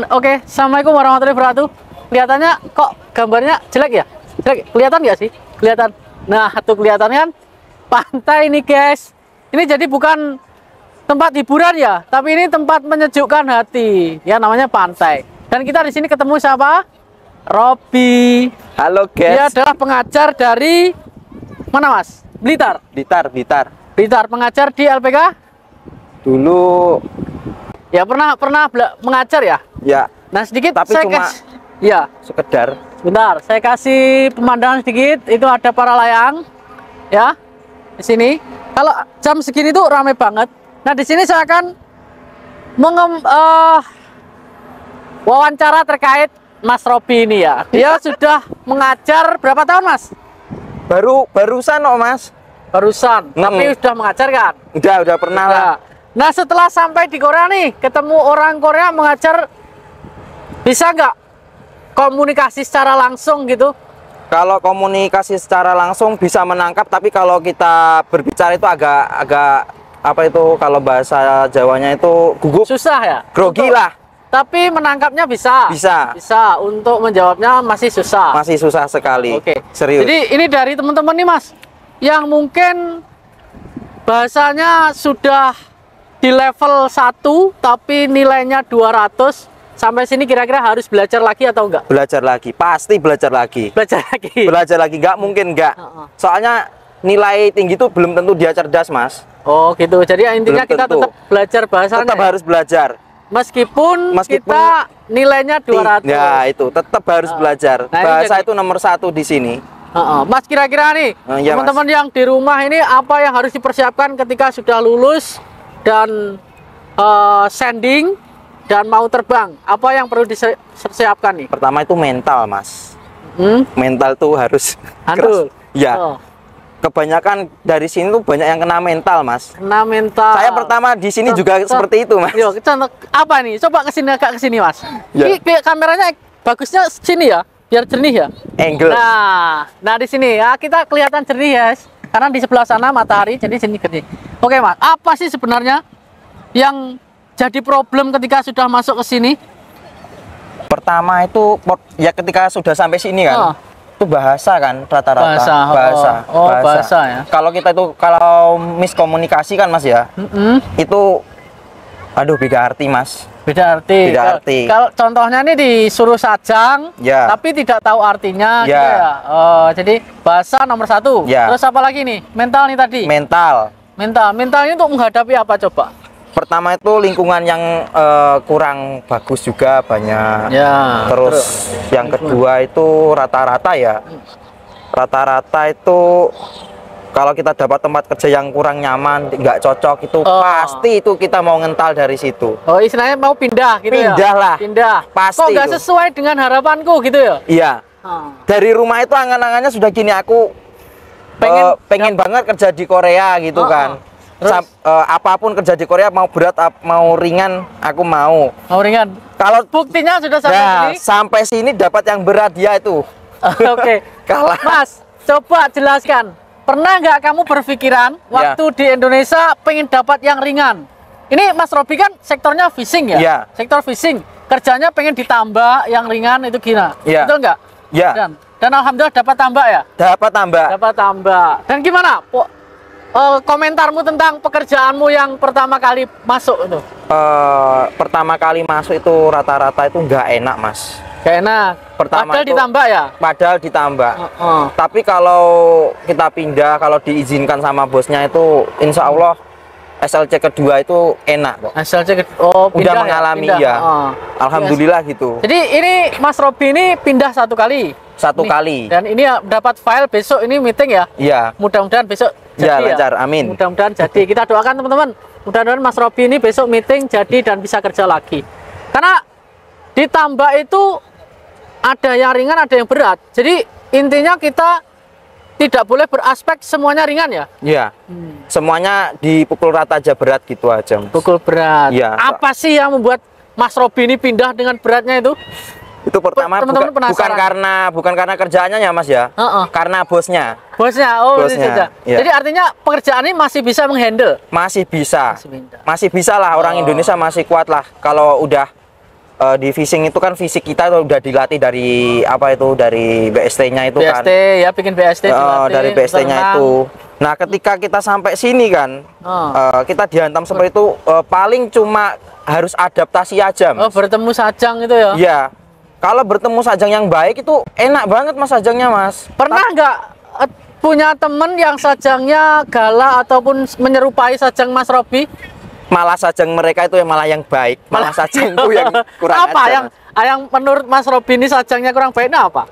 Oke, assalamualaikum warahmatullahi wabarakatuh. Kelihatannya kok gambarnya jelek ya? Jelek, kelihatan nggak sih? Kelihatan. Nah, tuh kelihatan kan pantai ini guys. Ini jadi bukan tempat hiburan ya, tapi ini tempat menyejukkan hati. Ya namanya pantai. Dan kita di sini ketemu siapa? Robi. Halo Dia guys. adalah pengajar dari mana Mas? Blitar. Blitar, pengajar di LPK? Dulu Ya pernah mengajar ya? ya, Nah sedikit tapi saya cuma ya. sekedar. Bentar, saya kasih pemandangan sedikit. Itu ada para layang, ya, di sini. Kalau jam segini tuh ramai banget. Nah, di sini saya akan wawancara terkait Mas Robi ini ya. Dia sudah mengajar berapa tahun, Mas? Barusan kok Mas. Barusan, tapi sudah mengajar kan? Udah pernah lah. Nah, setelah sampai di Korea nih, ketemu orang Korea mengajar, bisa nggak komunikasi secara langsung gitu? Kalau komunikasi secara langsung bisa menangkap, tapi kalau kita berbicara itu agak apa itu, kalau bahasa Jawanya itu gugup. Susah ya? Grogi lah. Tapi menangkapnya bisa. Bisa. Untuk menjawabnya masih susah. Masih susah sekali. Oke. Serius. Jadi ini dari teman-teman nih Mas, yang mungkin bahasanya sudah di level 1 tapi nilainya 200, sampai sini kira-kira harus belajar lagi atau enggak? Belajar lagi, pasti belajar lagi. Belajar lagi, nggak mungkin nggak. Soalnya nilai tinggi itu belum tentu dia cerdas, Mas. Oh gitu. Jadi intinya Belum kita tentu. tetap belajar bahasanya. Tetap harus belajar. Meskipun kita nilainya 200. Ya itu tetap harus belajar. Nah, Bahasa jadi itu nomor 1 di sini. Mas, kira-kira nih Iya, teman-teman yang di rumah ini apa yang harus dipersiapkan ketika sudah lulus dan sending dan mau terbang? Apa yang perlu disiapkan nih? Pertama itu mental, Mas. Mental tuh harus Handul. keras. Ya. Oh. Kebanyakan dari sini tuh banyak yang kena mental, Mas. Kena mental. Saya pertama di sini juga seperti itu, Mas. Yo, contoh apa nih? Coba kesini, agak kesini, Mas. Ya. Ini kameranya bagusnya sini ya, biar jernih ya. Angle. Nah di sini ya kita kelihatan jernih ya, karena di sebelah sana matahari, jadi sini jernih. Oke Mas, apa sih sebenarnya yang jadi problem ketika sudah masuk ke sini? Pertama itu ya ketika sudah sampai sini kan. Itu bahasa kan rata-rata. Bahasa ya. Kalau kita itu kalau miskomunikasi kan Mas ya. Itu aduh beda arti, Mas. Beda arti. Beda arti. Kalau contohnya ini disuruh sajang, ya, tapi tidak tahu artinya, ya, gitu ya. Jadi bahasa nomor 1. Ya. Terus apa lagi nih? Mental nih tadi. Mental Mentalnya untuk menghadapi apa coba? Pertama itu lingkungan yang kurang bagus juga banyak. Ya. Terus yang kedua itu rata-rata ya. Rata-rata itu kalau kita dapat tempat kerja yang kurang nyaman, nggak cocok, itu pasti itu kita mau ngental dari situ. Oh, istilahnya mau pindah gitu ya? Pindah lah. Pindah. Pasti. Kok nggak sesuai dengan harapanku gitu ya? Iya. Dari rumah itu angan-angannya sudah gini, aku pengen banget kerja di Korea gitu kan. Apapun kerja di Korea, mau berat mau ringan, aku mau. Mau ringan. Kalau buktinya sudah sampai sini. Sampai sini dapat yang berat dia itu. Oke. Kalah. Mas, coba jelaskan. Pernah nggak kamu berpikiran waktu di Indonesia pengen dapat yang ringan? Ini Mas Robi kan sektornya fishing ya? Ya. Sektor fishing. Kerjanya pengen ditambah yang ringan itu gimana? Ya. Betul nggak? Ya. Dan alhamdulillah dapat tambah ya? Dapat tambah. Dapat tambah. Dan gimana? Komentarmu tentang pekerjaanmu yang pertama kali masuk itu? Pertama kali masuk itu rata-rata itu nggak enak, Mas. Gak enak. Padahal itu ditambah ya? Padahal ditambah. Tapi kalau kita pindah, kalau diizinkan sama bosnya itu insya Allah SLC kedua itu enak kok. SLC udah mengalami ya. Alhamdulillah gitu. Jadi ini Mas Robi ini pindah satu kali. Dan ini dapat file besok ini meeting ya? Iya. Mudah-mudahan besok jadi ya. Lancar, amin. Mudah-mudahan jadi. Kita doakan teman-teman. Mudah-mudahan Mas Robi ini besok meeting jadi dan bisa kerja lagi. Karena ditambah itu ada yang ringan, ada yang berat. Jadi intinya kita tidak boleh beraspek semuanya ringan ya? Iya. Semuanya dipukul rata aja, berat gitu aja. Pukul berat. Ya. Apa sih yang membuat Mas Robi ini pindah dengan beratnya itu? Itu pertama bukan karena kerjaannya ya Mas ya. Karena bosnya. Bosnya. Ya. Jadi artinya pekerjaan ini masih bisa menghandle. Masih bisa lah, orang Indonesia masih kuat lah kalau udah di fishing itu kan fisik kita itu udah dilatih dari apa itu, dari BST-nya itu kan. BST ya, bikin BST dilatih, Dari BST-nya berenang. itu. Nah, ketika kita sampai sini kan, kita dihantam seperti itu, paling cuma harus adaptasi aja, Oh, Mas. bertemu sajang itu ya. Iya. Kalau bertemu sajang yang baik itu enak banget, Mas, sajangnya, Mas. Pernah nggak punya temen yang sajangnya galak ataupun menyerupai sajang Mas Robi? Malah sajang mereka itu yang malah yang baik, malah sajangku yang kurang apa ajar, yang Mas. yang menurut Mas Robi ini sajangnya kurang baiknya apa?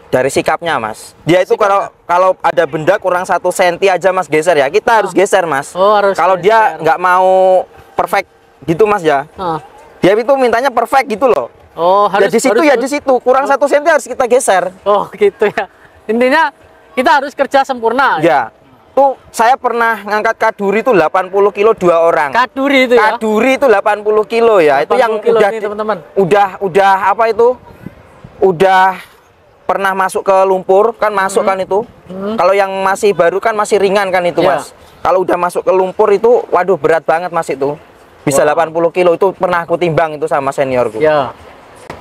Dari sikapnya, Mas. Dia itu Sikapnya. kalau ada benda kurang 1 senti aja, Mas, geser ya. Kita harus geser, Mas. Oh, harus Kalau geser. dia nggak mau perfect gitu, Mas ya. Ah. Dia itu mintanya perfect gitu loh. Oh, harus Ya di situ harus- ya di situ kurang 1 senti harus kita geser. Oh, gitu ya. Intinya kita harus kerja sempurna. Ya. Tuh saya pernah ngangkat kaduri itu 80 kilo 2 orang. Kaduri itu ya. Kaduri itu 80 kilo ya. Itu 80 yang kilo udah nih, teman-teman. udah apa itu? Udah pernah masuk ke lumpur kan, masuk kan itu. Kalau yang masih baru kan masih ringan kan itu, Ya. Mas. Kalau udah masuk ke lumpur itu waduh berat banget, Mas, itu. Bisa Wah. 80 kilo itu pernah aku timbang itu sama seniorku. Ya.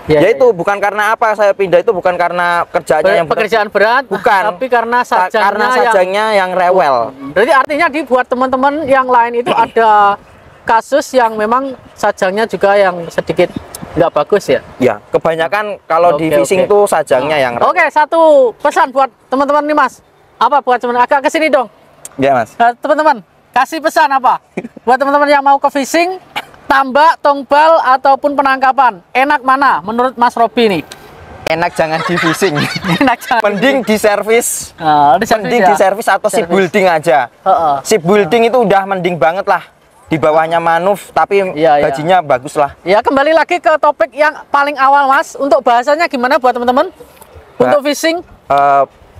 Ya itu bukan karena apa saya pindah, itu bukan karena kerjaannya yang berat. pekerjaan berat, Bukan. tapi karena sajangnya, Karena sajangnya yang rewel. Berarti artinya dibuat teman-teman yang lain itu ada kasus yang memang sajangnya juga yang sedikit nggak bagus ya. Ya, kebanyakan kalau di Oke, fishing oke. tuh sajangnya yang rewel. Oke, satu pesan buat teman-teman nih, Mas. Apa buat teman agak ke sini dong. Ya, Mas. Teman-teman, kasih pesan apa buat teman-teman yang mau ke fishing, tambak, tongbal ataupun penangkapan. Enak mana menurut Mas Robi nih? Enak jangan di fishing. Enak jangan. Mending di servis. Di servis Mending ya? di servis atau ship Servis. building aja. Heeh. Ship building itu udah mending banget lah. Di bawahnya manuf tapi Iya, iya. gajinya bagus lah. Ya, kembali lagi ke topik yang paling awal, Mas. Untuk bahasanya gimana buat teman-teman? Untuk fishing?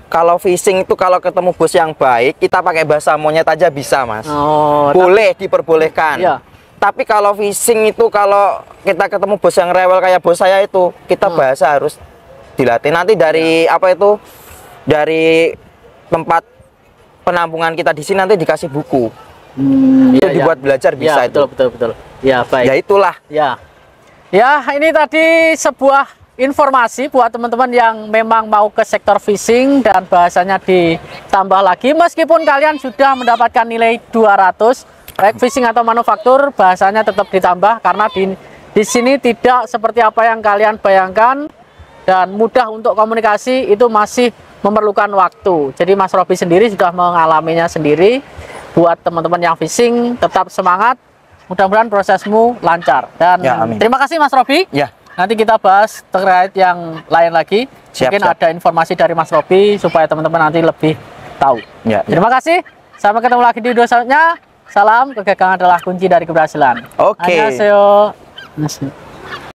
Kalau fishing itu kalau ketemu bos yang baik, kita pakai bahasa monyet aja bisa, Mas. Oh, Boleh, diperbolehkan. Iya. Tapi kalau fishing itu kalau kita ketemu bos yang rewel kayak bos saya itu, kita bahasa harus dilatih. Nanti dari apa itu? Dari tempat penampungan kita di sini nanti dikasih buku. Itu dibuat belajar bisa ya, betul, itu. betul. Ya, baik. Ya itulah. Ya. Ya, ini tadi sebuah informasi buat teman-teman yang memang mau ke sektor fishing dan bahasanya ditambah lagi meskipun kalian sudah mendapatkan nilai 200 baik fishing atau manufaktur, bahasanya tetap ditambah karena di sini tidak seperti apa yang kalian bayangkan dan mudah untuk komunikasi, itu masih memerlukan waktu. Jadi Mas Robi sendiri sudah mengalaminya sendiri. Buat teman-teman yang fishing tetap semangat, mudah-mudahan prosesmu lancar dan Ya, amin. terima kasih Mas Robi. Ya. Nanti kita bahas terkait yang lain lagi. Siap, Mungkin siap. ada informasi dari Mas Robi supaya teman-teman nanti lebih tahu. Ya, Terima kasih. Sampai ketemu lagi di video selanjutnya. Salam, kegagalan adalah kunci dari keberhasilan. Oke. Annyeonghaseyo.